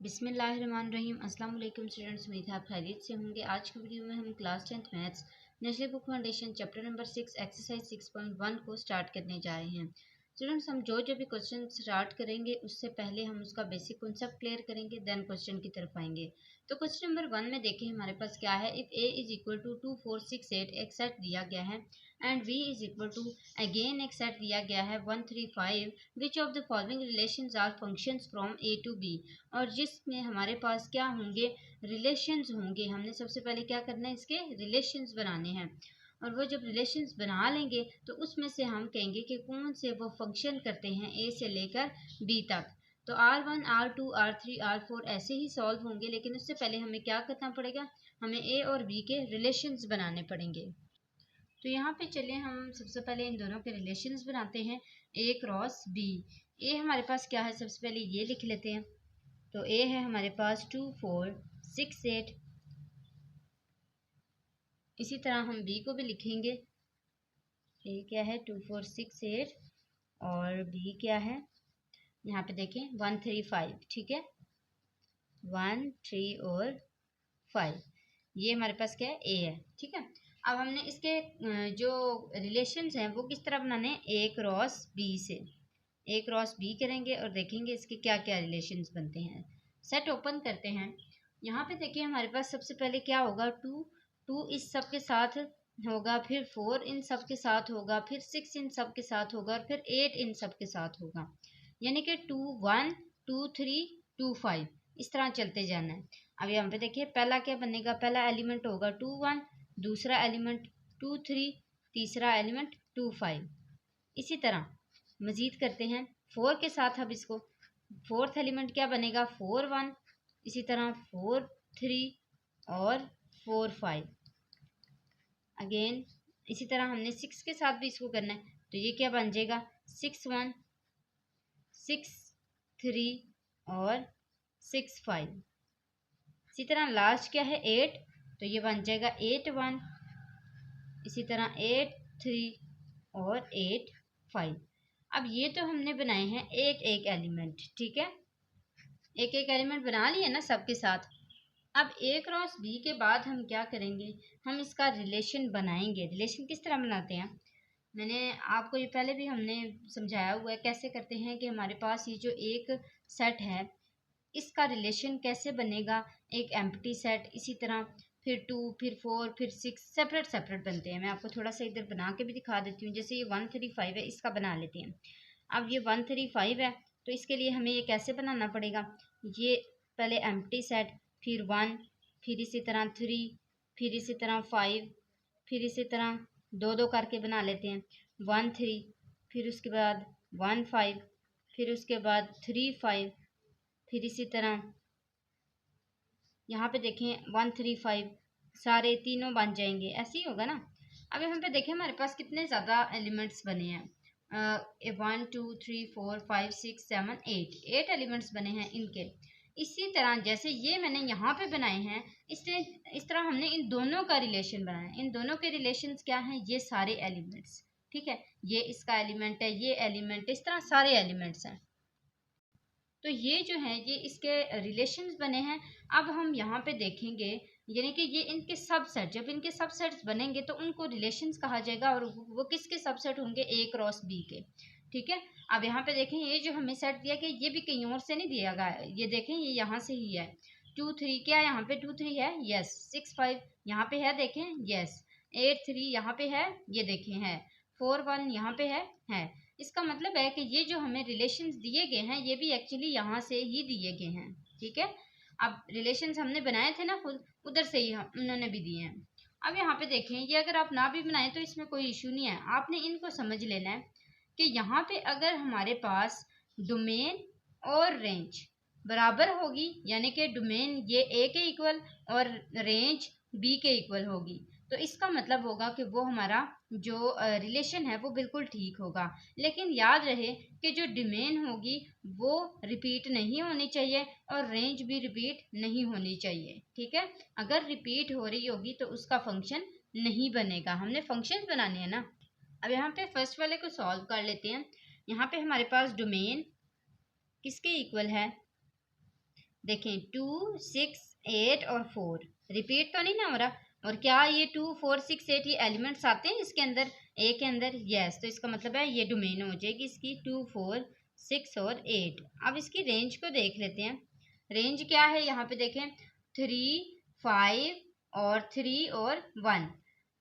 बिस्मिल्लाहिर्रहमानिर्रहीम। अस्सलाम वालेकुम स्टूडेंट्स, उम्मीद है आप खैरियत से होंगे। आज की वीडियो में हम class 10th maths national book foundation chapter number 6 exercise 6.1 को स्टार्ट करने जा रहे हैं। स्टूडेंट्स, हम जो भी क्वेश्चन स्टार्ट करेंगे उससे पहले हम उसका बेसिक कॉन्सेप्ट क्लियर करेंगे, देन क्वेश्चन की तरफ आएंगे। तो क्वेश्चन नंबर 1 में देखें हमारे पास क्या है। If a is equal to 2 4 6 8 एक सेट दिया गया है and v is equal to again एक सेट दिया गया है 1 3 5 which of the following relations are functions from a to b, और जिसमें हमारे पास क्या होंगे, रिलेशंस होंगे। हमने सबसे पहले क्या करना है, इसके रिलेशंस बनाने हैं, और वो जब रिलेशंस बना लेंगे तो उसमें से हम कहेंगे कि कौन से वो फंक्शन करते हैं ए से लेकर बी तक। तो R1 R2 R3 R4 ऐसे ही सॉल्व होंगे, लेकिन उससे पहले हमें क्या करना पड़ेगा, हमें ए और बी के रिलेशंस बनाने पड़ेंगे। तो यहाँ पे चलिए हम सबसे पहले इन दोनों के रिलेशंस बनाते हैं, ए क्रॉस बी। ए हमारे पास क्या है, सबसे पहले ये लिख लेते हैं। तो ए है हमारे पास 2 4 6 8। इसी तरह हम बी को भी लिखेंगे। ए क्या है 2 4 6 8 और बी क्या है, यहाँ पे देखें 1 3 5। ठीक है, 1 3 और 5, ये हमारे पास क्या है, ए है। ठीक है, अब हमने इसके जो रिलेशंस हैं वो किस तरह बनाने हैं, ए क्रॉस बी से। ए क्रॉस बी करेंगे और देखेंगे इसके क्या क्या रिलेशंस बनते हैं। सेट ओपन करते हैं। यहाँ पे देखिए हमारे पास सबसे पहले क्या होगा, 2 इस सब के साथ होगा, फिर 4 इन सब के साथ होगा, फिर 6 इन सब के साथ होगा, और फिर 8 इन सब के साथ होगा। यानी कि 2 1 2 3 2 5 इस तरह चलते जाना है। अब यहाँ पे देखिए पहला क्या बनेगा, पहला एलिमेंट होगा 2 1, दूसरा एलिमेंट 2 3, तीसरा एलिमेंट 2 5। इसी तरह मजीद करते हैं 4 के साथ। अब इसको फोर्थ एलिमेंट क्या बनेगा, 4 1, इसी तरह 4 3 और 4 5। अगेन इसी तरह हमने 6 के साथ भी इसको करना है, तो ये क्या बन जाएगा, 6 1 6 3 और 6 5। इसी तरह लास्ट क्या है 8, तो ये बन जाएगा 8 1, इसी तरह 8 3 और 8 5। अब ये तो हमने बनाए हैं एक एक एलिमेंट। ठीक है, एक एक एलिमेंट बना लिए ना सबके साथ। अब ए क्रॉस बी के बाद हम क्या करेंगे, हम इसका रिलेशन बनाएंगे। रिलेशन किस तरह बनाते हैं, मैंने आपको ये पहले भी हमने समझाया हुआ है कैसे करते हैं कि हमारे पास ये जो एक सेट है इसका रिलेशन कैसे बनेगा, एक एम्प्टी सेट, इसी तरह फिर 2 फिर 4 फिर 6 सेपरेट सेपरेट बनते हैं। मैं आपको थोड़ा सा इधर बना के भी दिखा देती हूँ। जैसे ये 1 3 5 है, इसका बना लेते हैं। अब ये 1 3 5 है, तो इसके लिए हमें ये कैसे बनाना पड़ेगा, ये पहले एम्प्टी सेट, फिर 1, फिर इसी तरह 3, फिर इसी तरह 5, फिर इसी तरह 2 2 करके बना लेते हैं। 1 3, फिर उसके बाद 1 5, फिर उसके बाद 3 5, फिर इसी तरह यहाँ पे देखें 1 3 5 सारे तीनों बन जाएंगे, ऐसे ही होगा ना। अब यहाँ पे देखें हमारे पास कितने ज़्यादा एलिमेंट्स बने हैं, 1 2 3 4 5 6 7 8 एलिमेंट्स बने हैं इनके। इसी तरह जैसे ये मैंने यहाँ पे बनाए हैं, इस तरह हमने इन दोनों का रिलेशन बनाया है। इन दोनों के रिलेशंस क्या हैं, ये सारे एलिमेंट्स। ठीक है, ये इसका एलिमेंट है, ये एलिमेंट, इस तरह सारे एलिमेंट्स हैं। तो ये जो है ये इसके रिलेशंस बने हैं। अब हम यहाँ पे देखेंगे, यानी कि ये इनके सबसेट, जब इनके सबसेट्स बनेंगे तो उनको रिलेशंस कहा जाएगा, और वो किसके सबसेट होंगे, ए क्रॉस बी के। ठीक है, अब यहाँ पे देखें ये जो हमें सेट दिया गया ये भी कहीं और से नहीं दिया गया, ये देखें ये यहाँ से ही है। 2 3 क्या यहाँ पे 2 3 है, यस। 6 5 यहाँ पे है, देखें, यस। 8 3 यहाँ पे है, ये देखें है। 4 1 यहाँ पे है। इसका मतलब है कि ये जो हमें रिलेशंस दिए गए हैं ये भी एक्चुअली यहाँ से ही दिए गए हैं। ठीक है, अब रिलेशंस हमने बनाए थे ना खुद, उधर से ही हम उन्होंने भी दिए हैं। अब यहाँ पे देखें, ये अगर आप ना भी बनाए तो इसमें कोई इशू नहीं है, आपने इनको समझ लेना है कि यहाँ पे अगर हमारे पास डोमेन और रेंज बराबर होगी, यानी कि डोमेन ये ए के इक्वल और रेंज बी के इक्वल होगी, तो इसका मतलब होगा कि वो हमारा जो रिलेशन है वो बिल्कुल ठीक होगा। लेकिन याद रहे कि जो डोमेन होगी वो रिपीट नहीं होनी चाहिए और रेंज भी रिपीट नहीं होनी चाहिए। ठीक है, अगर रिपीट हो रही होगी तो उसका फंक्शन नहीं बनेगा। हमने फंक्शन बनाने हैं ना। अब यहाँ पे फर्स्ट वाले को सॉल्व कर लेते हैं। यहाँ पे हमारे पास डोमेन किसके इक्वल है, देखें 2, 6, 8 और 4 रिपीट तो नहीं ना हो रहा। और क्या ये 2, 4, 6, 8 ये एलिमेंट्स आते हैं इसके अंदर, ए के अंदर? यस। तो इसका मतलब है ये डोमेन हो जाएगी इसकी 2, 4, 6 और 8। अब इसकी रेंज को देख लेते हैं। रेंज क्या है यहाँ पे देखें, 3, 5 और 3 और 1।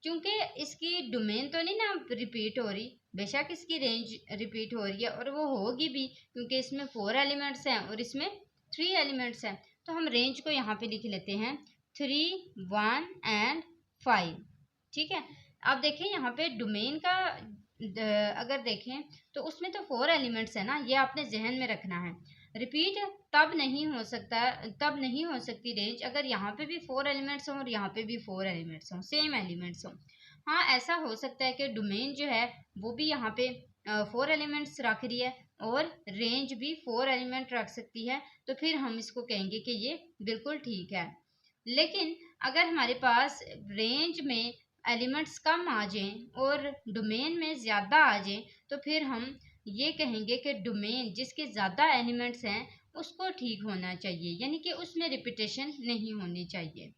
क्योंकि इसकी डोमेन तो नहीं ना रिपीट हो रही, बेशक इसकी रेंज रिपीट हो रही है और वो होगी भी क्योंकि इसमें 4 एलिमेंट्स हैं और इसमें 3 एलिमेंट्स हैं। तो हम रेंज को यहाँ पे लिख लेते हैं 3, 1 एंड 5। ठीक है। अब देखें यहाँ पे डोमेन का अगर देखें तो उसमें तो 4 एलिमेंट्स है ना, ये आपने जहन में रखना है। रिपीट तब नहीं हो सकता, तब नहीं हो सकती रेंज अगर यहाँ पे भी 4 एलिमेंट्स हों और यहाँ पे भी 4 एलिमेंट्स हों, सेम एलिमेंट्स हों। हाँ, ऐसा हो सकता है कि डोमेन जो है वो भी यहाँ पे 4 एलिमेंट्स रख रही है और रेंज भी 4 एलिमेंट रख सकती है, तो फिर हम इसको कहेंगे कि ये बिल्कुल ठीक है। लेकिन अगर हमारे पास रेंज में एलिमेंट्स कम आ जाएं और डोमेन में ज़्यादा आ जाएं, तो फिर हम ये कहेंगे कि डोमेन जिसके ज़्यादा एलिमेंट्स हैं उसको ठीक होना चाहिए, यानी कि उसमें रिपीटेशन नहीं होनी चाहिए।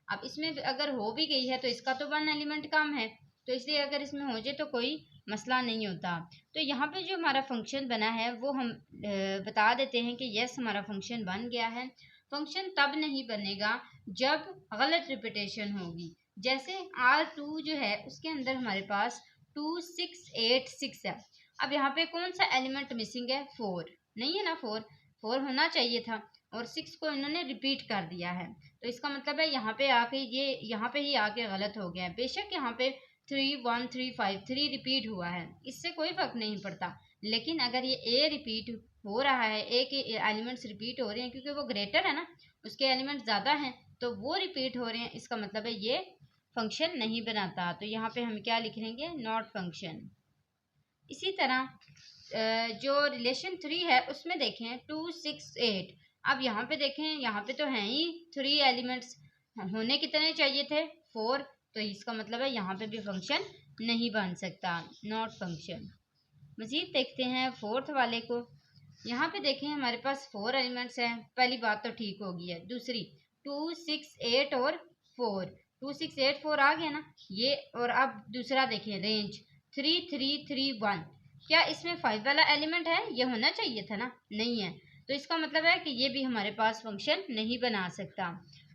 अब इसमें अगर हो भी गई है तो इसका तो 1 एलिमेंट कम है, तो इसलिए अगर इसमें हो जाए तो कोई मसला नहीं होता। तो यहाँ पे जो हमारा फंक्शन बना है वो हम बता देते हैं कि यस हमारा फंक्शन बन गया है। फंक्शन तब नहीं बनेगा जब गलत रिपीटेशन होगी। जैसे R2 जो है उसके अंदर हमारे पास 2, 6, 8, 6 है। अब यहाँ पे कौन सा एलिमेंट मिसिंग है? 4 नहीं है ना, 4 होना चाहिए था और 6 को इन्होंने रिपीट कर दिया है। तो इसका मतलब है यहाँ पे आके ये यहाँ पे ही आके गलत हो गया है। बेशक यहाँ पे 3, 1, 3, 5 3 रिपीट हुआ है, इससे कोई फर्क नहीं पड़ता। लेकिन अगर ये ए रिपीट हो रहा है, ए के एलिमेंट्स रिपीट हो रहे हैं क्योंकि वो ग्रेटर है ना, उसके एलिमेंट्स ज़्यादा हैं, तो वो रिपीट हो रहे हैं, इसका मतलब है ये फंक्शन नहीं बनाता। तो यहाँ पे हम क्या लिख लेंगे? Not function. इसी तरह जो रिलेशन 3 है उसमें देखें 2, 6, 8। अब यहाँ पे देखें, यहाँ पे तो हैं ही 3 एलिमेंट्स, होने कितने चाहिए थे? 4। तो इसका मतलब है यहाँ पे भी फंक्शन नहीं बन सकता, नॉट फंक्शन। मज़ीद देखते हैं फोर्थ वाले को। यहाँ पे देखें हमारे पास 4 एलिमेंट्स हैं, पहली बात तो ठीक हो गई है। दूसरी 2, 6, 8 और 4, 2, 6, 8, 4 आ गया ना ये। और अब दूसरा देखें रेंज 3, 3, 3, 1। क्या इसमें 5 वाला एलिमेंट है? ये होना चाहिए था ना, नहीं है। तो इसका मतलब है कि ये भी हमारे पास फंक्शन नहीं बना सकता।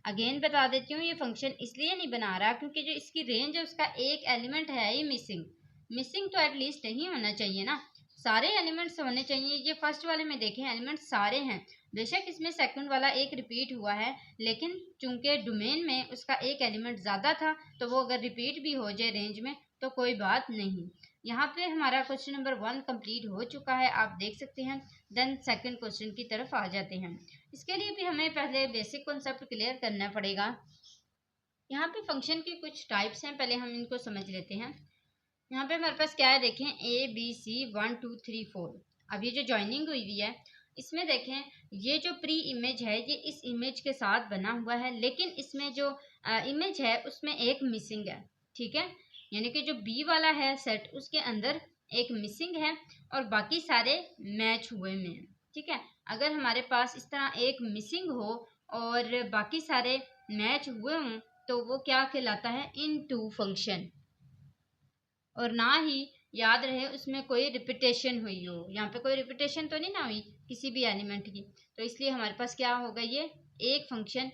अगेन बता देती हूँ, ये फंक्शन इसलिए नहीं बना रहा क्योंकि जो इसकी रेंज है उसका एक एलिमेंट है ही मिसिंग। मिसिंग तो एटलीस्ट नहीं होना चाहिए ना, सारे एलिमेंट्स होने चाहिए। ये फर्स्ट वाले में देखें एलिमेंट्स सारे हैं, बेशक इसमें सेकंड वाला एक रिपीट हुआ है, लेकिन चूंकि डोमेन में उसका एक एलिमेंट ज़्यादा था तो वो अगर रिपीट भी हो जाए रेंज में तो कोई बात नहीं। यहाँ पे हमारा क्वेश्चन नंबर 1 कंप्लीट हो चुका है, आप देख सकते हैं। देन सेकंड क्वेश्चन की तरफ आ जाते हैं। इसके लिए भी हमें पहले बेसिक कॉन्सेप्ट क्लियर करना पड़ेगा। यहाँ पे फंक्शन की कुछ टाइप्स हैं, पहले हम इनको समझ लेते हैं। यहाँ पे हमारे पास क्या है देखें, A B C 1 2 3 4। अब ये जो ज्वाइनिंग हुई है इसमें देखें, ये जो प्री इमेज है ये इस इमेज के साथ बना हुआ है, लेकिन इसमें जो इमेज है उसमें एक मिसिंग है। ठीक है, यानी कि जो B वाला है सेट उसके अंदर एक मिसिंग है और बाकी सारे मैच हुए में। ठीक है, अगर हमारे पास इस तरह एक मिसिंग हो और बाकी सारे मैच हुए हों तो वो क्या कहलाता है? Into function. और ना ही याद रहे उसमें कोई रिपीटेशन हुई हो। यहाँ पे कोई रिपीटेशन तो नहीं ना हुई किसी भी एलिमेंट की, तो इसलिए हमारे पास क्या होगा? ये एक फंक्शन,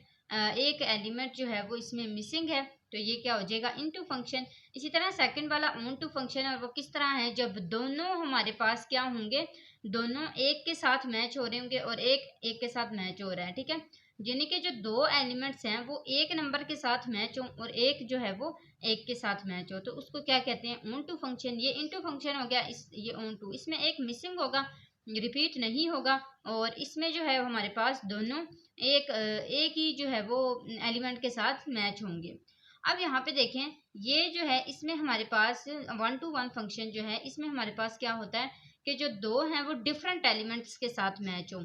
एक एलिमेंट जो है वो इसमें मिसिंग है, तो ये क्या हो जाएगा? Into function. इसी तरह सेकंड वाला ऑन टू फंक्शन है, और वो किस तरह है? जब दोनों हमारे पास क्या होंगे? दोनों एक के साथ मैच हो रहे होंगे और एक एक के साथ मैच हो रहा है। ठीक है, यानी कि जो दो एलिमेंट्स हैं वो एक नंबर के साथ मैच हो और एक जो है वो एक के साथ मैच हो, तो उसको क्या कहते हैं? Onto function. ये इनटू फंक्शन हो गया। ये ऑन टू, इसमें एक मिसिंग होगा, रिपीट नहीं होगा, और इसमें जो है हमारे पास दोनों एक ही जो है वो एलिमेंट के साथ मैच होंगे। अब यहाँ पे देखें, ये जो है इसमें हमारे पास 1 to 1 फंक्शन जो है इसमें हमारे पास क्या होता है कि जो दो हैं वो डिफरेंट एलिमेंट्स के साथ मैच हों,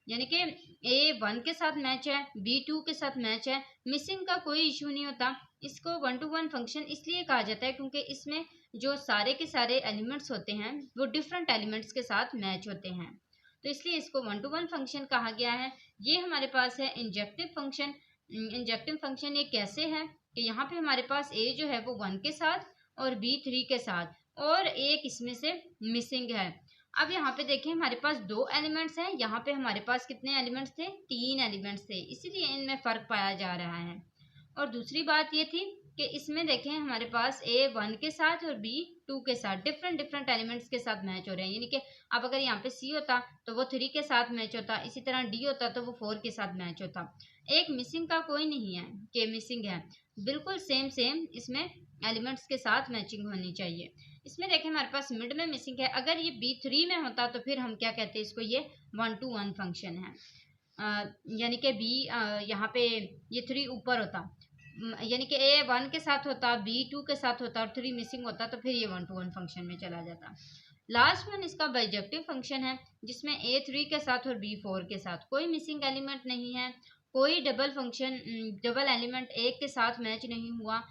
यानी कि A 1 के साथ मैच है, B 2 के साथ मैच है, मिसिंग का कोई इशू नहीं होता। इसको 1 to 1 फंक्शन इसलिए कहा जाता है क्योंकि इसमें जो सारे के सारे एलिमेंट्स होते हैं वो डिफरेंट एलिमेंट्स के साथ मैच होते हैं। तो इसलिए इसको 1 to 1 फंक्शन कहा गया है। ये हमारे पास है इंजेक्टिव फंक्शन। इंजेक्टिव फंक्शन ये कैसे है कि यहाँ पे हमारे पास ए जो है वो 1 के साथ और बी 3 के साथ और एक इसमें से मिसिंग है। अब यहाँ पे देखें हमारे पास 2 एलिमेंट्स हैं, यहाँ पे हमारे पास कितने एलिमेंट्स थे, 3 एलिमेंट्स थे, इसीलिए इनमें फ़र्क पाया जा रहा है। और दूसरी बात ये थी कि इसमें देखें हमारे पास ए 1 के साथ और बी 2 के साथ डिफरेंट एलिमेंट्स के साथ मैच हो रहे हैं। यानी कि अब अगर यहाँ पे सी होता तो वो 3 के साथ मैच होता, इसी तरह डी होता तो वो 4 के साथ मैच होता। एक मिसिंग का कोई नहीं है कि मिसिंग है, बिल्कुल सेम इसमें एलिमेंट्स के साथ मैचिंग होनी चाहिए। इसमें देखें हमारे पास मिड में मिसिंग है, अगर ये B3 में होता तो फिर हम क्या कहते हैं इसको, ये 1 to 1 फंक्शन है। यानी कि बी यहाँ पे ये 3 ऊपर होता, यानी कि ए 1 के साथ होता, बी 2 के साथ होता और 3 मिसिंग होता, तो फिर ये 1 to 1 फंक्शन में चला जाता। लास्ट वन इसका बाइजेक्टिव फंक्शन है, जिसमें ए 3 के साथ और बी 4 के साथ कोई मिसिंग एलिमेंट नहीं है, कोई डबल एलिमेंट एक के साथ मैच नहीं हुआ,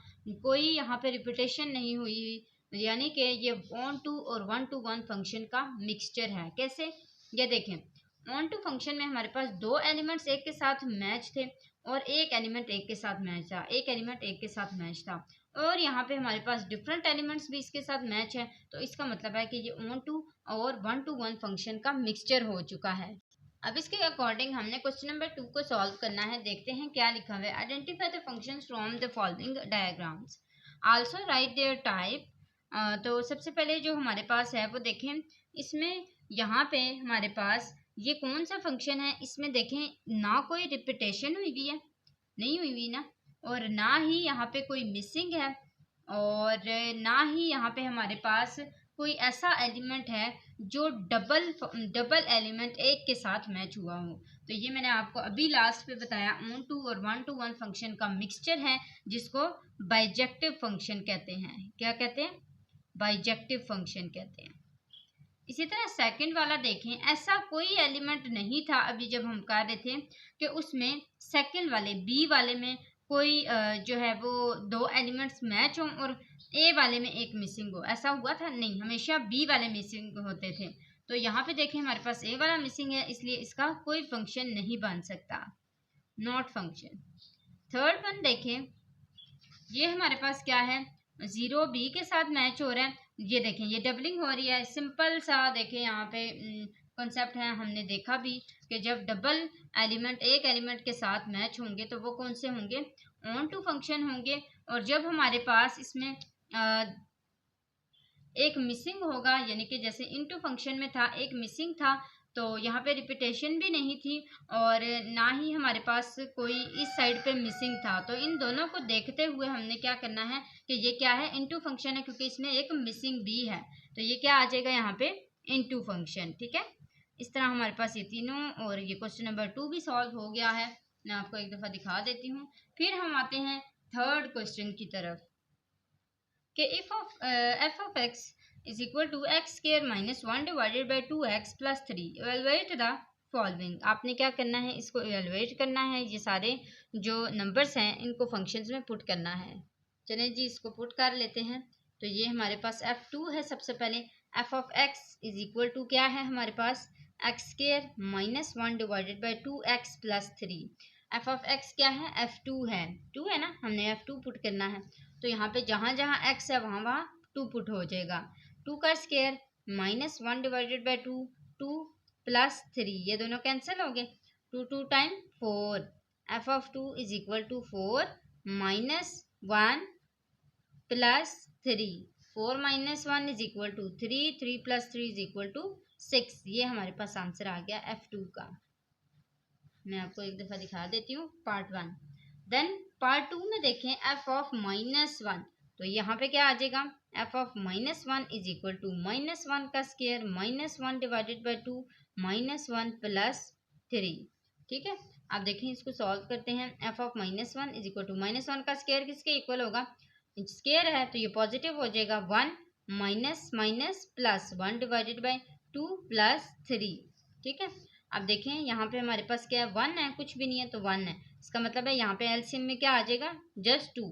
कोई यहाँ पे रिपीटेशन नहीं हुई, यानी कि ये ऑन टू और 1 to 1 फंक्शन का मिक्सचर है। कैसे, ये देखें ऑन टू फंक्शन में हमारे पास 2 एलिमेंट्स एक के साथ मैच थे और एक एलिमेंट एक के साथ मैच था, एक एलिमेंट एक के साथ मैच था, और यहाँ पे हमारे पास डिफरेंट एलिमेंट्स भी इसके साथ मैच है, तो इसका मतलब है कि ये ऑन टू और 1 to 1 फंक्शन का मिक्सचर हो चुका है। अब इसके अकॉर्डिंग हमने क्वेश्चन नंबर 2 को सॉल्व करना है। देखते हैं क्या लिखा हुआ है। Identify the functions from the following diagrams, also write their type. तो सबसे पहले जो हमारे पास है वो देखें, इसमें यहाँ पे हमारे पास ये कौन सा फंक्शन है, इसमें देखें ना कोई रिपीटेशन हुई हुई है, नहीं हुई हुई ना, और ना ही यहाँ पे कोई मिसिंग है, और ना ही यहाँ पे हमारे पास कोई ऐसा एलिमेंट है जो डबल एलिमेंट एक के साथ मैच हुआ हो। तो ये मैंने आपको अभी लास्ट पे बताया, ऑन टू और 1 to 1 फंक्शन का मिक्सचर है, जिसको बाइजेक्टिव फंक्शन कहते हैं। क्या कहते हैं, बाइजेक्टिव फंक्शन कहते हैं। इसी तरह सेकंड वाला देखें, ऐसा कोई एलिमेंट नहीं था अभी जब हम कर रहे थे कि उसमें सेकंड वाले बी वाले में कोई जो है वो 2 एलिमेंट्स मैच हों और ए वाले में एक मिसिंग हो, ऐसा हुआ था नहीं, हमेशा बी वाले मिसिंग होते थे। तो यहाँ पे देखें हमारे पास ए वाला मिसिंग है, इसलिए इसका कोई फंक्शन नहीं बन सकता, नॉट फंक्शन। थर्ड वन देखें, ये हमारे पास क्या है, 0 बी के साथ मैच हो रहा है, ये देखें ये डबलिंग हो रही है, सिंपल सा देखें यहाँ पे कॉन्सेप्ट है, हमने देखा भी कि जब डबल एलिमेंट एक एलिमेंट के साथ मैच होंगे तो वो कौन से होंगे, ऑन टू फंक्शन होंगे। और जब हमारे पास इसमें एक मिसिंग होगा, यानी कि जैसे इनटू फंक्शन में था एक मिसिंग था, तो यहाँ पे रिपीटेशन भी नहीं थी और ना ही हमारे पास कोई इस साइड पे मिसिंग था, तो इन दोनों को देखते हुए हमने क्या करना है कि ये क्या है, इनटू फंक्शन है, क्योंकि इसमें एक मिसिंग भी है, तो ये क्या आ जाएगा यहाँ पे, इनटू फंक्शन। ठीक है, इस तरह हमारे पास ये तीनों, और ये क्वेश्चन नंबर 2 भी सॉल्व हो गया है। मैं आपको एक दफ़ा दिखा देती हूँ। फिर हम आते हैं थर्ड क्वेश्चन की तरफ कि if of F of x is equal to X square minus 1 divided by 2x plus 3, evaluate the following. आपने क्या करना है, इसको इवेलुएट करना है, ये सारे जो नंबर्स हैं इनको फंक्शंस में पुट करना है। चलें जी, इसको पुट कर लेते हैं। तो ये हमारे पास f2 है। सबसे पहले f of x is equal to क्या है हमारे पास, X square minus 1 divided by 2x plus 3। F of X क्या है, f2 है, 2 है ना, हमने f2 पुट करना है, तो यहाँ पे जहाँ जहाँ x है वहाँ वहाँ 2 पुट हो जाएगा। 2 का square minus 1 divided by 2, 2 plus 3, ये दोनों कैंसिल हो गए, 2 2 time 4, f of 2 is equal to 4 minus 1 plus 3, 4 minus 1 is equal to 3, 3 plus 3 is equal to 6। ये हमारे पास आंसर आ गया f2 का। मैं आपको एक दफ़ा दिखा देती हूँ पार्ट 1। देन पार्ट 2 में देखें f ऑफ माइनस 1, तो यहाँ पे क्या आ जाएगा, f of minus 1 is equal to minus 1 का square minus 1 divided by 2 minus 1 plus 3। ठीक है, अब देखें इसको सॉल्व करते हैं। f of minus 1 is equal to minus 1 का स्क्वायर किसके इक्वल होगा, स्क्वायर है तो ये पॉजिटिव हो जाएगा, 1 minus minus plus 1 divided by 2 plus 3। ठीक है, अब देखें यहाँ पे हमारे पास क्या है, 1 है, कुछ भी नहीं है तो 1 है, इसका मतलब है यहाँ पे एलसीएम में क्या आ जाएगा, जस्ट 2।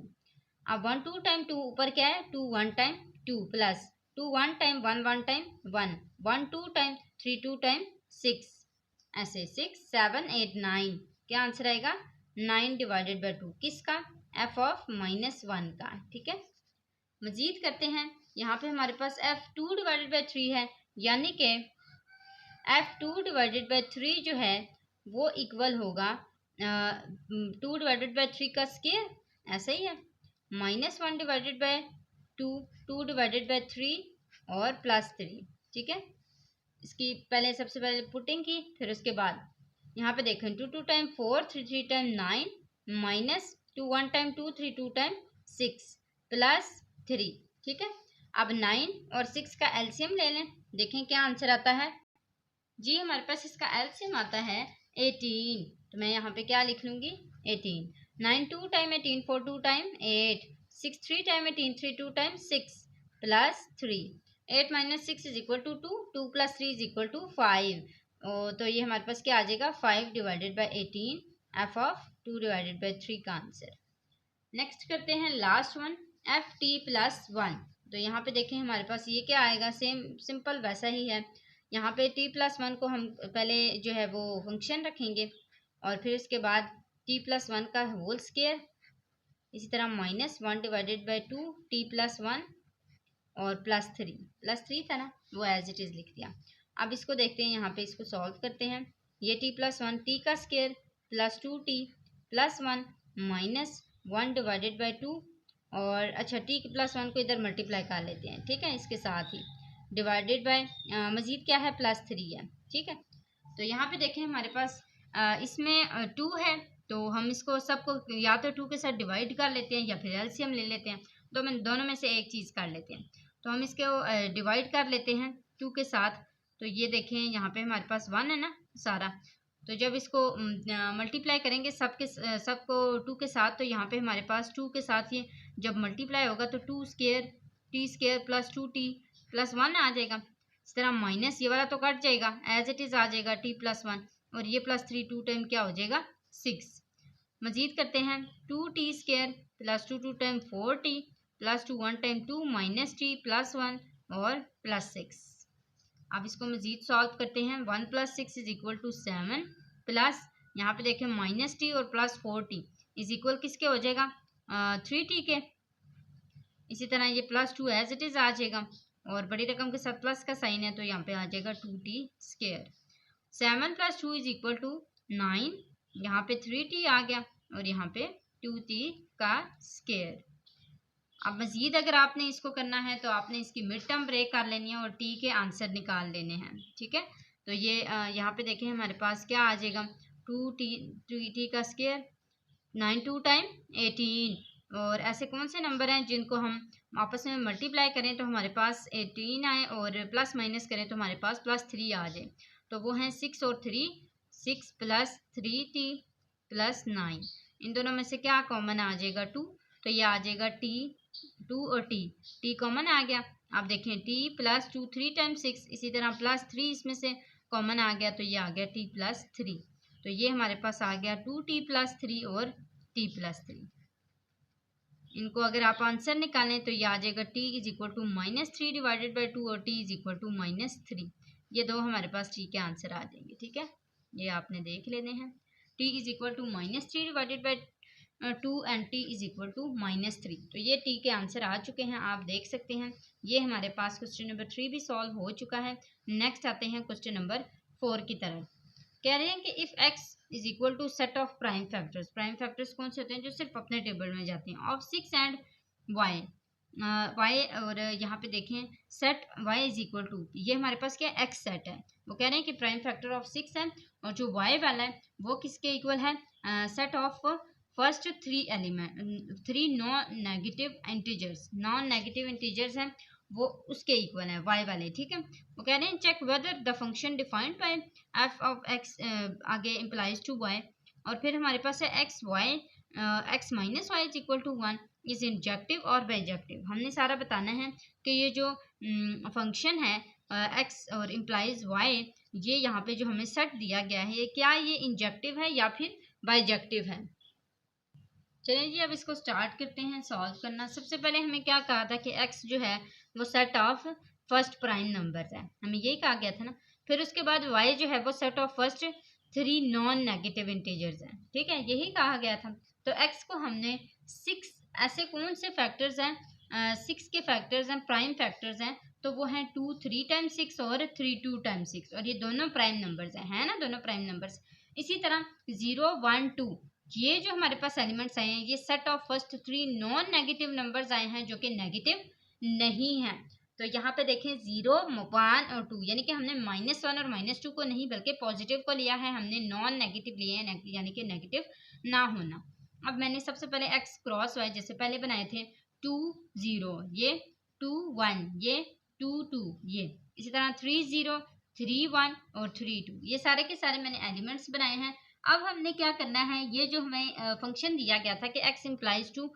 अब 1 2 टाइम 2 ऊपर क्या है, 2 1 time 2 plus 2 1 time 1 1 time 1, 1 2 time 3 2 time 6, ऐसे 6 7 8 9, क्या आंसर आएगा 9 डिवाइडेड बाई 2, किसका f ऑफ -1 का, ठीक है। मजीद करते हैं, यहाँ पे हमारे पास f2 डिवाइडेड बाई 3 है, यानी कि f2 डिवाइडेड बाई 3 जो है वो इक्वल होगा 2 डिवाइडेड बाई 3 का स्क्वायर, ऐसा ही है, -1 डिवाइडेड बाई 2, 2 डिवाइडेड बाई 3 और +3, ठीक है। इसकी पहले सबसे पहले पुटिंग की, फिर उसके बाद यहाँ पे देखें 2 2 टाइम 4, 3 3 टाइम 9, -2 1 टाइम 2, 3 2 टाइम 6 +3, ठीक है। अब 9 और 6 का एलसीएम ले लें, देखें क्या आंसर आता है जी। हमारे पास इसका एलसीएम आता है 18, तो मैं यहाँ पे क्या लिख लूँगी 18। 9 2 time 18, 4 2 time 8, 6 3 time 18, 3 2 time 6 +3, 8 - 6 is equal to 2, 2 + 3 is equal to 5। तो ये हमारे पास क्या आ जाएगा 5 divided by 18, f of 2 divided by 3 का आंसर। नेक्स्ट करते हैं लास्ट वन, ft+1। तो यहाँ पे देखें हमारे पास ये क्या आएगा, सेम सिंपल वैसा ही है। यहाँ पे t+1 को हम पहले जो है वो फंक्शन रखेंगे और फिर उसके बाद t+1 का होल स्क्वायर, इसी तरह -1 डिवाइडेड बाई 2 t+1 और +3 था ना, वो एज इट इज़ लिख दिया। अब इसको देखते हैं, यहाँ पे इसको सॉल्व करते हैं। ये t+1 t का स्क्वायर +2t +1 -1 डिवाइडेड बाई 2, और अच्छा t+1 को इधर मल्टीप्लाई कर लेते हैं, ठीक है, इसके साथ ही डिवाइडेड बाय मज़ीद क्या है +3 है, ठीक है। तो यहाँ पे देखें हमारे पास इसमें 2 है, तो हम इसको सबको या तो 2 के साथ डिवाइड कर लेते हैं या फिर एलसीएम ले लेते हैं, तो मैं दोनों में से एक चीज़ कर लेते हैं। तो हम इसको डिवाइड कर लेते हैं 2 के साथ। तो ये देखें यहाँ पे हमारे पास 1 है ना सारा, तो जब इसको मल्टीप्लाई करेंगे सबको 2 के साथ, तो यहाँ पे हमारे पास 2 के साथ ये जब मल्टीप्लाई होगा तो 2 स्क्वायर t² +2t +1 आ जाएगा। इस तरह माइनस ये वाला तो कट जाएगा, एज इट इज़ आ जाएगा t+1, और ये +3 2 टाइम क्या हो जाएगा 6। मजीद करते हैं 2t² +2 2 time 4t +2 1 time 2 -t +1 और +6। अब इसको मजीद सॉल्व करते हैं। 1 + 6 इज इक्वल टू 7 प्लस यहाँ पे देखें -t और +4t इज इक्वल किसके हो जाएगा 3t के। इसी तरह ये +2 एज इट इज़ आ जाएगा, और बड़ी रकम के साथ प्लस का साइन है तो यहाँ पे आ जाएगा 2t²। 7 + 2 इज इक्वल टू 9, यहाँ पे 3t आ गया और यहाँ पे 2t का स्क्वायर। अब मज़ीद अगर आपने इसको करना है तो आपने इसकी मिड टर्म ब्रेक कर लेनी है और टी के आंसर निकाल लेने हैं, ठीक है। तो ये यहाँ पे देखें हमारे पास क्या आ जाएगा 2t का स्क्वायर, 9 2 टाइम 18, और ऐसे कौन से नंबर हैं जिनको हम आपस में मल्टीप्लाई करें तो हमारे पास 18 आए और प्लस माइनस करें तो हमारे पास +3 आ जाए। तो वो हैं 6 और 3, 6 + 3t + 9, इन दोनों में से क्या कॉमन आ जाएगा 2, तो ये आ जाएगा t, 2 और t कॉमन आ गया। आप देखें t + 2 3 टाइम 6, इसी तरह +3 इसमें से कॉमन आ गया तो ये आ गया t + 3। तो ये हमारे पास आ गया 2t + 3 और t + 3। इनको अगर आप आंसर निकालें तो ये आ जाएगा t is equal to -3 divided by 2 और t इज इक्वल टू -3। ये दो हमारे पास t के आंसर आ जाएंगे, ठीक है, ये आपने देख लेने हैं। t is equal to -3 divided by 2 and t is equal to -3। तो ये t के आंसर आ चुके हैं, आप देख सकते हैं। ये हमारे पास क्वेश्चन नंबर 3 भी सॉल्व हो चुका है। नेक्स्ट आते हैं क्वेश्चन नंबर 4 की तरफ। कह रहे हैं कि if x is equal to set of prime factors, prime factors कौन से होते हैं जो सिर्फ अपने टेबल में जाते हैं, ऑफ 6 एंड y, और यहाँ पे देखें set y is equal to, ये हमारे पास क्या x सेट है, वो कह रहे हैं कि प्राइम फैक्टर ऑफ 6 है, और जो y वाला है वो किसके इक्वल है, set of first 3 non negative integers हैं वो उसके इक्वल है y वाले, ठीक है। वो कह रहे हैं check whether the function defined by f of x आगे इम्प्लाइज टू y, और फिर हमारे पास है x minus y is equal to 1 is injective और बाइजेक्टिव। हमने सारा बताना है कि ये जो फंक्शन है x और इम्प्लाइज y, ये यहाँ पे जो हमें सेट दिया गया है, ये क्या ये इंजेक्टिव है या फिर बाइजेक्टिव है। चलिए जी अब इसको स्टार्ट करते हैं सॉल्व करना। सबसे पहले हमें क्या कहा था कि x जो है वो set of first prime number है, हमें यही कहा गया था ना। फिर उसके बाद y जो है वो set of first 3 non negative integers हैं, ठीक है, यही कहा गया था। तो x को हमने 6, ऐसे कौन से फैक्टर्स हैं 6 के फैक्टर्स हैं, प्राइम फैक्टर्स हैं, तो वो हैं 2 3 टाइम्स 6 और 3 2 टाइम्स 6, और ये दोनों प्राइम नंबर्स हैं, है ना, दोनों प्राइम नंबर्स। इसी तरह 0 1 2 ये जो हमारे पास एलिमेंट्स आए हैं, ये set of first 3 non negative numbers आए हैं जो कि नेगेटिव नहीं हैं। तो यहाँ पे देखें 0 1 और 2, यानी कि हमने -1 और -2 को नहीं बल्कि पॉजिटिव को लिया है, हमने नॉन नेगेटिव लिए हैं, यानी कि नेगेटिव ना होना। अब मैंने सबसे पहले x क्रॉस y जैसे पहले बनाए थे 2 0, ये 2 1, ये 2 2, ये इसी तरह 3 0 3 1 और 3 2, ये सारे के सारे मैंने एलिमेंट्स बनाए हैं। अब हमने क्या करना है, ये जो हमें फंक्शन दिया गया था कि x implies to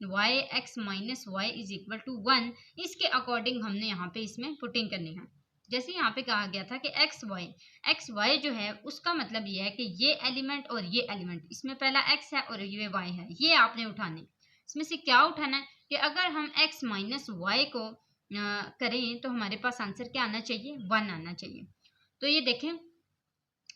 y x minus y is equal to 1, इसके अकॉर्डिंग हमने यहाँ पे इसमें पुटिंग करनी है। जैसे यहाँ पे कहा गया था कि एक्स वाई जो है उसका मतलब ये है कि ये एलिमेंट और ये एलिमेंट, इसमें पहला x है और ये y है, ये आपने उठाने। इसमें से क्या उठाना है कि अगर हम x माइनस वाई को करें तो हमारे पास आंसर क्या आना चाहिए, 1 आना चाहिए। तो ये देखें,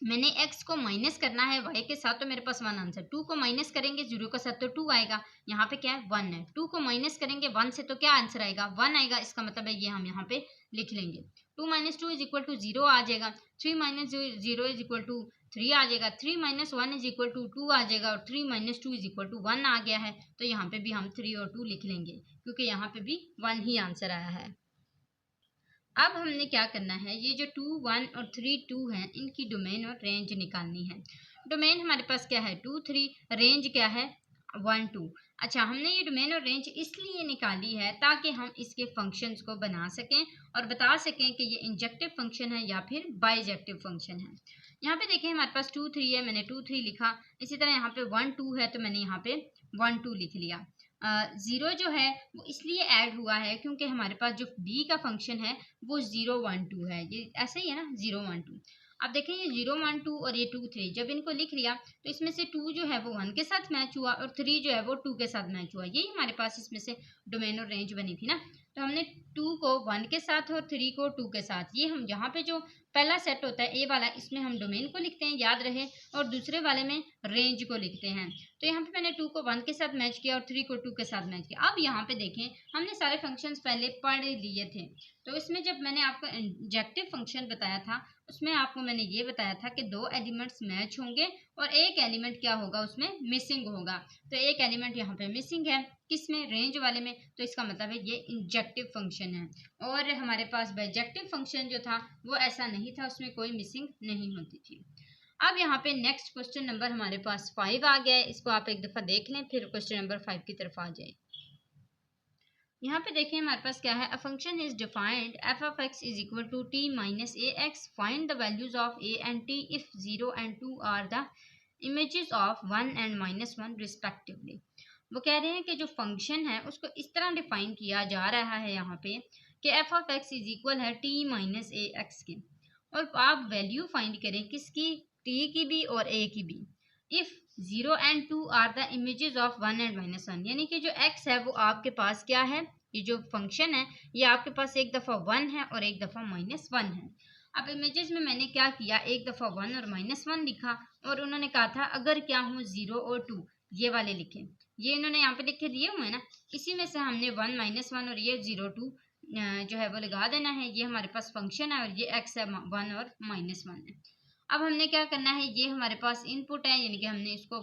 मैंने x को माइनस करना है y के साथ, तो मेरे पास 1 आंसर। 2 को माइनस करेंगे 0 के साथ तो 2 आएगा, यहाँ पे क्या है 1 है। 2 को माइनस करेंगे 1 से तो क्या आंसर आएगा, 1 आएगा। इसका मतलब है ये हम यहाँ पे लिख लेंगे। 2 माइनस 2 इज इक्वल टू 0 आ जाएगा। 3 माइनस 0 इज इक्वल टू 3 आ जाएगा। 3 माइनस 1 इज इक्वल टू 2 आ जाएगा, और 3 माइनस 2 इज इक्वल टू 1 आ गया है। तो यहाँ पे भी हम 3 और 2 लिख लेंगे, क्योंकि यहाँ पे भी 1 ही आंसर आया है। अब हमने क्या करना है, ये जो 2 1 और 3 2 हैं, इनकी डोमेन और रेंज निकालनी है। डोमेन हमारे पास क्या है 2 3, रेंज क्या है 1 2। अच्छा, हमने ये डोमेन और रेंज इसलिए निकाली है ताकि हम इसके फंक्शंस को बना सकें और बता सकें कि ये इंजेक्टिव फंक्शन है या फिर बाइजेक्टिव फंक्शन है। यहाँ पे देखें हमारे पास 2 3 है, मैंने 2 3 लिखा। इसी तरह यहाँ पे 1 2 है, तो मैंने यहाँ पे 1 2 लिख लिया। 0 जो है वो इसलिए ऐड हुआ है क्योंकि हमारे पास जो b का फंक्शन है वो 0 1 2 है, ये ऐसे ही है ना 0 1 2। अब देखें ये 0 1 2 और ये 2 3, जब इनको लिख लिया तो इसमें से 2 जो है वो 1 के साथ मैच हुआ और 3 जो है वो 2 के साथ मैच हुआ। यही हमारे पास इसमें से डोमेन और रेंज बनी थी ना। तो हमने 2 को 1 के साथ और 3 को 2 के साथ, ये हम यहाँ पे जो पहला सेट होता है ए वाला, इसमें हम डोमेन को लिखते हैं, याद रहे, और दूसरे वाले में रेंज को लिखते हैं। तो यहाँ पे मैंने 2 को 1 के साथ मैच किया और 3 को 2 के साथ मैच किया। अब यहाँ पे देखें हमने सारे फंक्शंस पहले पढ़ लिए थे, तो इसमें जब मैंने आपको इंजेक्टिव फंक्शन बताया था उसमें आपको मैंने ये बताया था कि 2 एलिमेंट्स मैच होंगे और एक एलिमेंट क्या होगा उसमें मिसिंग होगा। तो एक एलिमेंट यहाँ पे मिसिंग है, किसमें, रेंज वाले में, तो इसका मतलब है ये इंजेक्टिव फंक्शन है। और हमारे पास बाइजेक्टिव फंक्शन जो था वो ऐसा नहीं था, उसमें कोई मिसिंग नहीं होती थी। अब यहाँ पे नेक्स्ट क्वेश्चन नंबर हमारे पास 5 आ गया है, इसको आप एक दफ़ा देख लें फिर क्वेश्चन नंबर 5 की तरफ आ जाए। यहाँ पे देखें हमारे पास क्या है, a function is defined f of x is equal to t minus a x, find the values of a and t if 0 and 2 are the images of 1 and -1 respectively. वो कह रहे हैं कि जो फंक्शन है उसको इस तरह डिफाइन किया जा रहा है यहाँ पे कि F of x is equal है टी माइनस ए एक्स के, और आप वैल्यू फाइंड करें किसकी, टी की भी और ए की भी। If 0 and 2 are the images of 1 and -1, यानी कि जो x है वो आपके पास क्या है, ये जो फंक्शन है ये आपके पास एक दफ़ा 1 है और एक दफ़ा -1 है। अब इमेजेस में मैंने क्या किया, एक दफ़ा 1 और -1 लिखा, और उन्होंने कहा था अगर क्या हो 0 और 2 ये वाले लिखे, ये इन्होंने यहाँ पे लिख के दिए हुए हैं ना, इसी में से हमने 1 -1 और ये 0 2 जो है वो लगा देना है। ये हमारे पास फंक्शन है और ये x है 1 और -1 है। अब हमने क्या करना है, ये हमारे पास इनपुट है यानी कि हमने इसको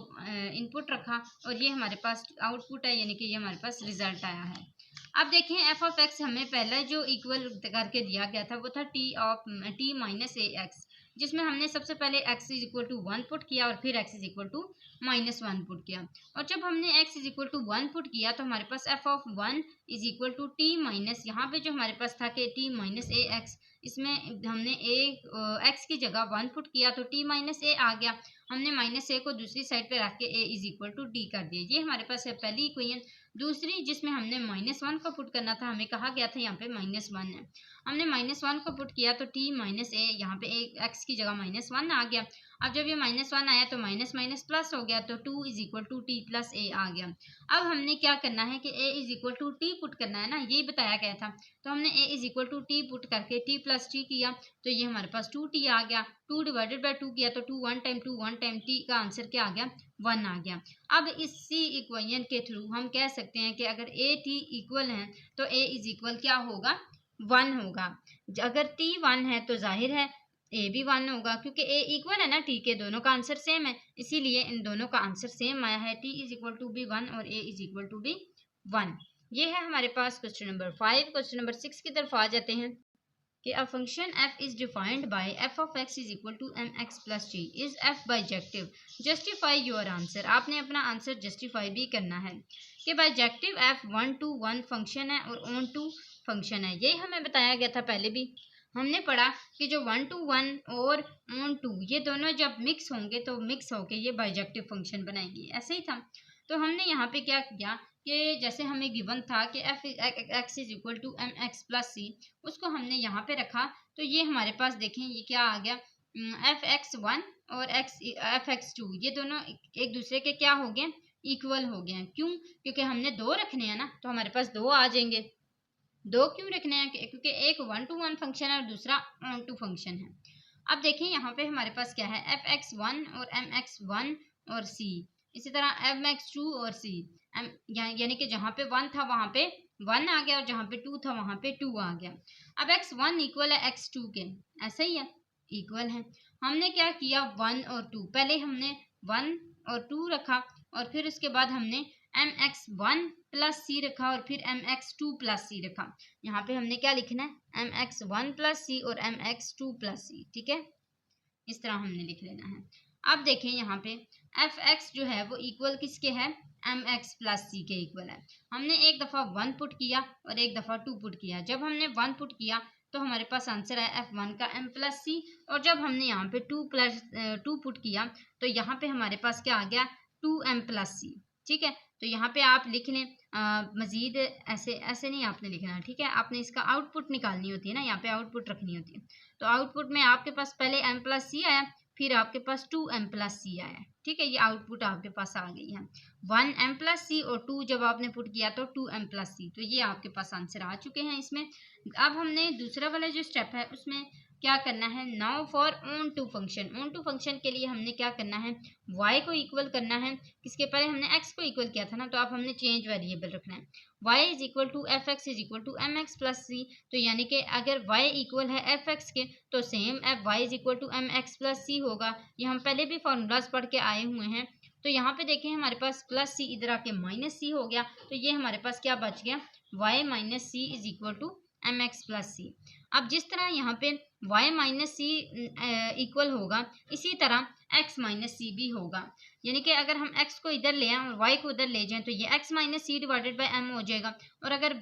इनपुट रखा, और ये हमारे पास आउटपुट है यानी कि ये हमारे पास रिजल्ट आया है। अब देखें एफ ऑफ एक्स हमें पहले जो इक्वल करके दिया गया था वो था टी माइनस ए एक्स, जिसमें हमने सबसे पहले x is equal to 1 put किया और फिर x is equal to -1 put किया। और जब हमने x is equal to 1 put किया तो हमारे पास f of 1 is equal to t minus, यहाँ पे जो हमारे पास था कि टी माइनस ए एक्स, इसमें हमने x की जगह 1 पुट किया तो t माइनस ए आ गया। हमने -a को दूसरी साइड पे रख के a is equal to t कर दिया। ये हमारे पास है पहली इक्वेशन। दूसरी जिसमें हमने -1 को पुट करना था, हमें कहा गया था यहाँ पे -1 है, हमने -1 को पुट किया तो t माइनस ए, यहाँ पे x की जगह -1 आ गया। अब जब ये -1 आया तो माइनस माइनस प्लस हो गया, तो 2 is equal to T plus A आ गया। अब हमने क्या करना है कि a is equal to T put करना है ना, यही बताया गया था। तो हमने a is equal to T put करके t प्लस टी किया, तो ये हमारे पास 2t आ गया। 2 डिवाइडेड बाई 2 किया तो 2 1 टाइम t का आंसर क्या आ गया, 1 आ गया। अब इसी इक्वेशन के थ्रू हम कह सकते हैं कि अगर a t इक्वल है तो a इज इक्वल क्या होगा, 1 होगा। अगर t 1 है तो जाहिर है a भी 1 होगा, क्योंकि a इक्वल है ना t के, दोनों का आंसर सेम है, इसीलिए इन दोनों का आंसर सेम आया है। t is equal to b 1 और a is equal to b 1। ये है हमारे पास क्वेश्चन नंबर 5। क्वेश्चन नंबर 6 की तरफ आ जाते हैं कि a function f is defined by f of x is equal to mx plus t is f bijective, justify your answer। आपने अपना आंसर जस्टिफाई भी करना है कि बाइजेक्टिव f 1 to 1 फंक्शन है और ऑन टू फंक्शन है। यही हमें बताया गया था, पहले भी हमने पढ़ा कि जो 1 to 1 और ऑन टू ये दोनों जब मिक्स होंगे तो मिक्स होके ये बाइजेक्टिव फंक्शन बनाएंगे, ऐसे ही था। तो हमने यहाँ पे क्या किया कि जैसे हमें गिवन था कि F x is equal to M x plus C, उसको हमने यहाँ पे रखा, तो ये हमारे पास देखें ये क्या आ गया, एफ एक्स 1 और एफ एक्स 2 ये दोनों एक दूसरे के क्या हो गए, इक्वल हो गए हैं। क्यों? क्योंकि हमने 2 रखने हैं ना, तो हमारे पास 2 आ जाएंगे। 2 क्यों रखने हैं? क्योंकि एक 1 to 1 फंक्शन है और दूसरा ऑन टू फंक्शन है। अब देखें यहाँ पे हमारे पास क्या है, एफ एक्स 1 और एम एक्स 1 और सी, इसी तरह एम एक्स 2 और सी, यानी कि जहाँ पे 1 था वहाँ पे 1 आ गया और जहाँ पे 2 था वहाँ पे 2 आ गया। अब x1 इक्वल है x2 के, ऐसा ही है, इक्वल है। हमने क्या किया, 1 और 2, पहले हमने 1 और 2 रखा और फिर उसके बाद हमने mx1 प्लस सी रखा और फिर mx2 प्लस सी रखा। यहाँ पे हमने क्या लिखना है, mx1 प्लस सी और mx2 प्लस सी, ठीक है, इस तरह हमने लिख लेना है। अब देखें यहाँ पे एफ एक्स जो है वो इक्वल किसके है, एम एक्स प्लस सी के इक्वल है। हमने एक दफ़ा 1 पुट किया और एक दफ़ा 2 पुट किया। जब हमने 1 पुट किया तो हमारे पास आंसर है F1 का m प्लस सी, और जब हमने यहाँ पे 2 पुट किया तो यहाँ पे हमारे पास क्या आ गया, 2m प्लस सी, ठीक है। तो यहाँ पे आप लिख लें, मज़ीद ऐसे नहीं आपने लिखना, ठीक है, आपने इसका आउटपुट निकालनी होती है ना, यहाँ पे आउटपुट रखनी होती है। तो आउटपुट में आपके पास पहले m प्लस सी आया, फिर आपके पास 2m प्लस सी आया, ठीक है, ये आउटपुट आपके पास आ गई है। 1m प्लस सी और 2 जब आपने पुट किया तो 2m प्लस सी, तो ये आपके पास आंसर आ चुके हैं इसमें। अब हमने दूसरा वाला जो स्टेप है उसमें क्या करना है, now for onto function. Onto function के लिए हमने क्या करना है, y को इक्वल करना है, किसके पहले हमने x को इक्वल किया था ना, तो अब हमने चेंज वेरिएबल रखना है। y is equal to F x is equal to M x plus C, तो यानी कि अगर y इक्वल है एफ एक्स के तो same F Y is equal to M x plus C होगा। ये हम पहले भी फॉर्मूलाज पढ़ के आए हुए हैं। तो यहाँ पे देखें हमारे पास प्लस सी इधर आके माइनस सी हो गया, तो ये हमारे पास क्या बच गया, y minus C is equal to M x plus C. अब जिस तरह यहाँ पे y माइनस सी इक्वल होगा, इसी तरह x माइनस सी भी होगा। यानी कि अगर हम x को इधर ले आएं और y को उधर ले जाएं तो ये x minus c divided by m हो जाएगा। और अगर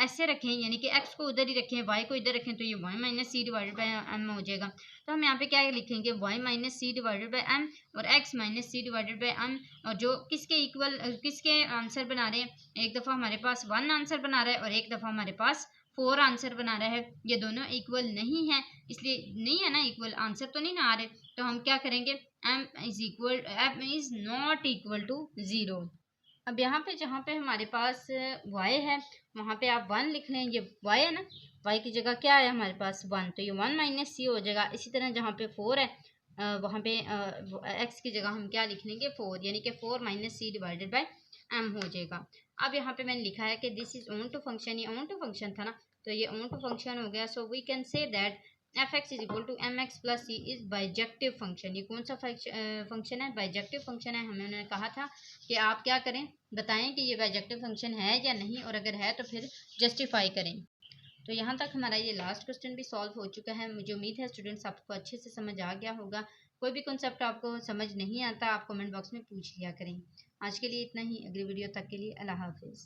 ऐसे रखें, यानी कि x को उधर ही रखें, y को इधर रखें, तो ये y minus c divided by m हो जाएगा। तो हम यहाँ पे क्या लिखेंगे, y minus c divided by m और x minus c divided by m, और जो किसके इक्वल किसके आंसर बना रहे हैं, एक दफ़ा हमारे पास 1 आंसर बना रहा है और एक दफ़ा हमारे पास 4 आंसर बना रहा है। ये दोनों इक्वल नहीं है, इसलिए नहीं है ना इक्वल, आंसर तो नहीं ना आ रहे, तो हम क्या करेंगे, m is not equal to 0। अब यहाँ पे जहाँ पे हमारे पास y है वहाँ पे आप 1 लिख लें, ये y है ना, y की जगह क्या है हमारे पास 1, तो ये 1 माइनस सी हो जाएगा। इसी तरह जहाँ पे 4 है वहाँ पे x की जगह हम क्या लिख लेंगे 4, यानी कि 4 minus c divided by m हो जाएगा। अब यहाँ पे मैंने लिखा है कि this is onto function, ये ऑन टू फंक्शन था ना, तो ये ऑन टू फंक्शन हो गया। So we can say that f x is equal to M x plus c is bijective function. ये कौन सा फंक्शन है, बाइजेक्टिव फंक्शन है। हमने कहा था कि आप क्या करें, बताएं कि ये बाइजेक्टिव फंक्शन है या नहीं, और अगर है तो फिर जस्टिफाई करें। तो यहाँ तक हमारा ये लास्ट क्वेश्चन भी सॉल्व हो चुका है। मुझे उम्मीद है स्टूडेंट्स आपको अच्छे से समझ आ गया होगा। कोई भी कॉन्सेप्ट आपको समझ नहीं आता आप कमेंट बॉक्स में पूछ लिया करें। आज के लिए इतना ही, अगली वीडियो तक के लिए अल्लाह हाफिज़।